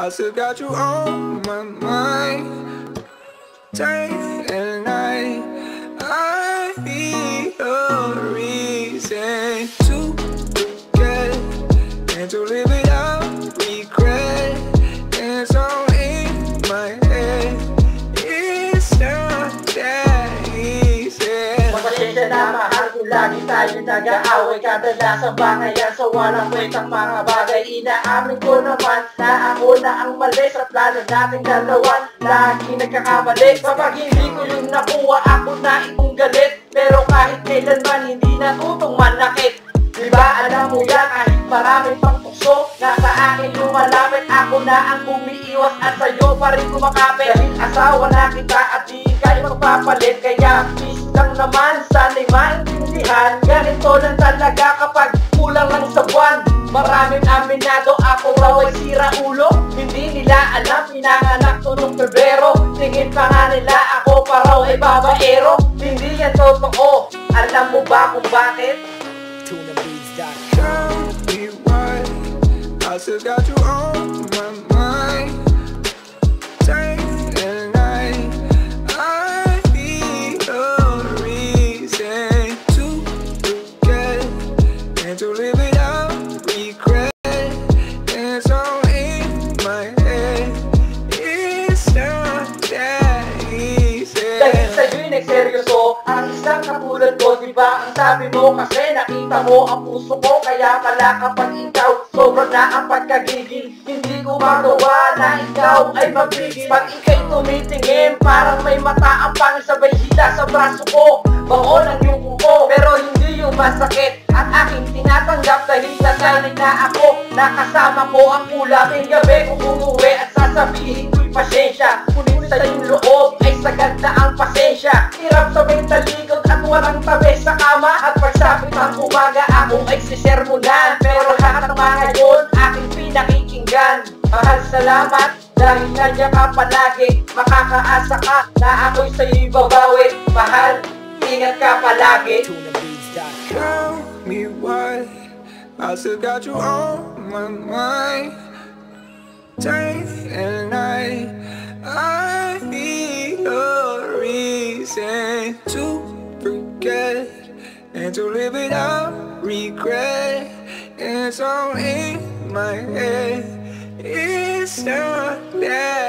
I still got you on my mind, day and night. I need a reason to forget and to live without regret. And it's all in my head. It's not that easy. Pasensya na mahal kung lagi tayo nag-aaway. Kadalasan ba ngayon sa walang kwentang mga bagay? Inaamin ko naman na ako na ang mali sa plano nating dalawa. Lagi nagkakamali kapag hindi ko yung nakuha, ako na itong galit. Pero kahit kailanman hindi natutong manakit. Diba alam mo yan, kahit maraming pang tukso na sa akin lumalapit, ako na ang umiiwas at sa'yo pa rin kumakapit. Dahil asawa na kita at di kayo magpapalit. Kaya peace lang naman, sana'y maintindihan. Ganito lang talaga kapag kulang lang sa buwan. Maraming aminado, ako raw ay sira ulo. Hindi nila alam, pinanganak to nung Pebrero. Tingin pa nga nila ako pa raw ay babaero. Hindi yan totoo, alam mo ba kung bakit? Tell me why I still got you on my mind, day and night. I need a reason to forget and to live without regret. And it's all in my head. It's not that easy. Dahil sa'yo'y nagseryoso ang isang katulad ko, diba ang sabi mo? Kasi nakita mo ang puso ko. Kaya pala kapag ikaw sobrang na ang pagkagigil, hindi ko magawa na ikaw ay mabigil. Pag ika'y tumitingin, parang may mata ang pangil, sabay hila sa braso ko. Baon ang iyong kuko, pero hindi yung masakit. At aking tinatanggap dahil nasanay na ako. Nakasama ko ang ulaming gabi kung umuwi at sasabihin ko'y pasensya. Ngunit sa iyong loob ay sagad na ang pasensya. Hirap sa may talikod at walang tabi sa kama. At pagsapit ng umaga akong agsisermonan. Pero lahat ng mga yun aking pinakikinggan. Mahal, salamat dahil nandiyan ka palagi. Makakaasa ka na ako'y sa'yo'y babawi. Mahal, ingat ka palagi. Tell me why I still got you on my mind, day and night. I need a reason to forget and to live without regret. And it's all in my head. It's not that